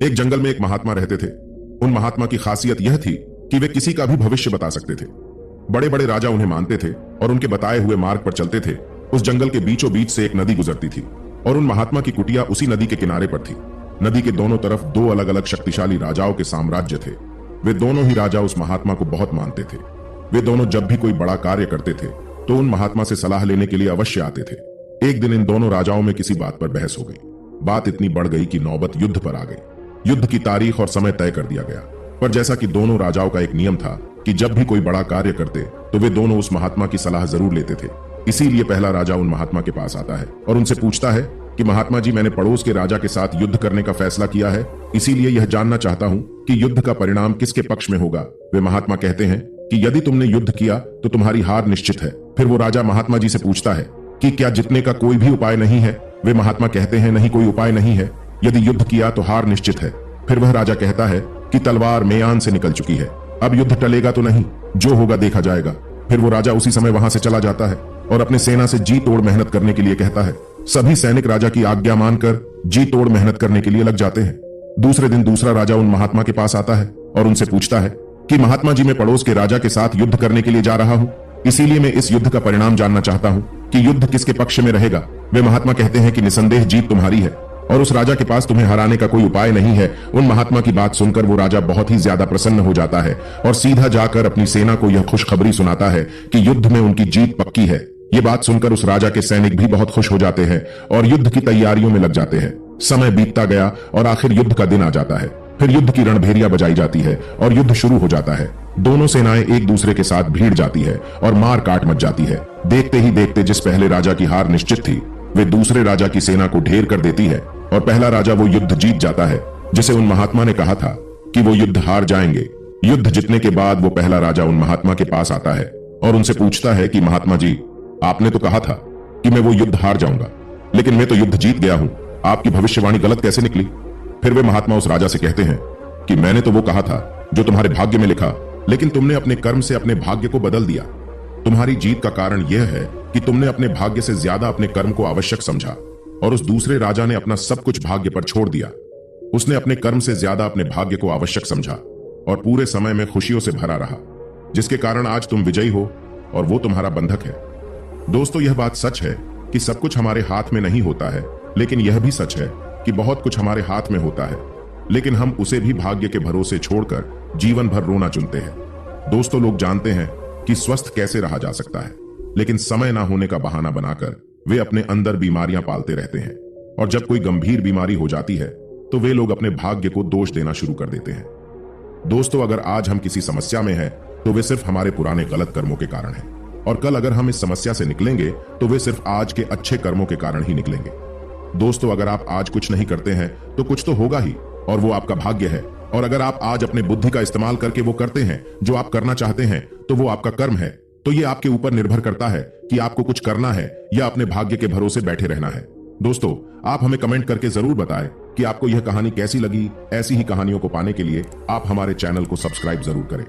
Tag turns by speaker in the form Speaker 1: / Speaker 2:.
Speaker 1: एक जंगल में एक महात्मा रहते थे। उन महात्मा की खासियत यह थी कि वे किसी का भी भविष्य बता सकते थे। बड़े बड़े राजा उन्हें मानते थे और उनके बताए हुए मार्ग पर चलते थे। उस जंगल के बीचों बीच से एक नदी गुजरती थी और उन महात्मा की कुटिया उसी नदी के किनारे पर थी। नदी के दोनों तरफ दो अलग अलग शक्तिशाली राजाओं के साम्राज्य थे। वे दोनों ही राजा उस महात्मा को बहुत मानते थे। वे दोनों जब भी कोई बड़ा कार्य करते थे तो उन महात्मा से सलाह लेने के लिए अवश्य आते थे। एक दिन इन दोनों राजाओं में किसी बात पर बहस हो गई। बात इतनी बढ़ गई कि नौबत युद्ध पर आ गई। युद्ध की तारीख और समय तय कर दिया गया। पर जैसा कि दोनों राजाओं का एक नियम था कि जब भी कोई बड़ा कार्य करते तो वे दोनों उस महात्मा की सलाह जरूर लेते थे। इसीलिए पहला राजा उन महात्मा के पास आता है और उनसे पूछता है कि महात्मा जी, मैंने पड़ोस के राजा के साथ युद्ध करने का फैसला किया है, इसीलिए यह जानना चाहता हूं कि युद्ध का परिणाम किसके पक्ष में होगा। वे महात्मा कहते हैं कि यदि तुमने युद्ध किया तो तुम्हारी हार निश्चित है। फिर वो राजा महात्मा जी से पूछता है कि क्या जीतने का कोई भी उपाय नहीं है। वे महात्मा कहते हैं नहीं, कोई उपाय नहीं है। यदि युद्ध किया तो हार निश्चित है। फिर वह राजा कहता है कि तलवार मेयान से निकल चुकी है, अब युद्ध टलेगा तो नहीं, जो होगा देखा जाएगा। फिर वो राजा उसी समय वहां से चला जाता है और अपने सेना से जी तोड़ मेहनत करने के लिए कहता है। सभी सैनिक राजा की आज्ञा मानकर जी तोड़ मेहनत करने के लिए लग जाते हैं। दूसरे दिन दूसरा राजा उन महात्मा के पास आता है और उनसे पूछता है कि महात्मा जी, मैं पड़ोस के राजा के साथ युद्ध करने के लिए जा रहा हूं, इसीलिए मैं इस युद्ध का परिणाम जानना चाहता हूं कि युद्ध किसके पक्ष में रहेगा। वे महात्मा कहते हैं कि निसंदेह जीत तुम्हारी है और उस राजा के पास तुम्हें हराने का कोई उपाय नहीं है। उन महात्मा की बात सुनकर वो राजा बहुत ही ज्यादा प्रसन्न हो जाता है और सीधा जाकर अपनी सेना को यह खुशखबरी सुनाता है कि युद्ध में उनकी जीत पक्की है। ये बात सुनकर उस राजा के सैनिक भी बहुत खुश हो जाते हैं और युद्ध की तैयारियों में लग जाते हैं। समय बीतता गया और आखिर युद्ध का दिन आ जाता है। फिर युद्ध की रणभेरिया बजाई जाती है और युद्ध शुरू हो जाता है। दोनों सेनाएं एक दूसरे के साथ भीड़ जाती है और मार काट मच जाती है। देखते ही देखते जिस पहले राजा की हार निश्चित थी वे दूसरे राजा की सेना को ढेर कर देती है और पहला राजा वो युद्ध जीत जाता है जिसे उन महात्मा ने कहा था कि वो युद्ध हार जाएंगे। युद्ध जीतने के बाद वो पहला राजा उन महात्मा के पास आता है और उनसे पूछता है कि महात्मा जी, आपने तो कहा था कि मैं वो युद्ध हार जाऊंगा, लेकिन मैं तो युद्ध जीत गया हूं, आपकी भविष्यवाणी गलत कैसे निकली। फिर वे महात्मा उस राजा से कहते हैं कि मैंने तो वो कहा था जो तुम्हारे भाग्य में लिखा, लेकिन तुमने अपने कर्म से अपने भाग्य को बदल दिया। तुम्हारी जीत का कारण यह है कि तुमने अपने भाग्य से ज्यादा अपने कर्म को आवश्यक समझा और उस दूसरे राजा ने अपना सब कुछ भाग्य पर छोड़ दिया। उसने अपने कर्म से ज्यादा अपने भाग्य को आवश्यक समझा और पूरे समय में खुशियों से भरा रहा, जिसके कारण आज तुम विजयी हो और वो तुम्हारा बंधक है। दोस्तों, यह बात सच है कि सब कुछ हमारे हाथ में नहीं होता है, लेकिन यह भी सच है कि बहुत कुछ हमारे हाथ में होता है, लेकिन हम उसे भी भाग्य के भरोसे छोड़कर जीवन भर रोना चुनते हैं। दोस्तों, लोग जानते हैं कि स्वस्थ कैसे रहा जा सकता है, लेकिन समय ना होने का बहाना बनाकर वे अपने अंदर बीमारियां पालते रहते हैं और जब कोई गंभीर बीमारी हो जाती है तो वे लोग अपने भाग्य को दोष देना शुरू कर देते हैं। दोस्तों, अगर आज हम किसी समस्या में हैं तो वे सिर्फ हमारे पुराने गलत कर्मों के कारण हैं और कल अगर हम इस समस्या से निकलेंगे तो वे सिर्फ आज के अच्छे कर्मों के कारण ही निकलेंगे। दोस्तों, अगर आप आज कुछ नहीं करते हैं तो कुछ तो होगा ही और वो आपका भाग्य है, और अगर आप आज अपने बुद्धि का इस्तेमाल करके वो करते हैं जो आप करना चाहते हैं तो वो आपका कर्म है। तो ये आपके ऊपर निर्भर करता है कि आपको कुछ करना है या अपने भाग्य के भरोसे बैठे रहना है। दोस्तों, आप हमें कमेंट करके जरूर बताएं कि आपको यह कहानी कैसी लगी। ऐसी ही कहानियों को पाने के लिए आप हमारे चैनल को सब्सक्राइब जरूर करें।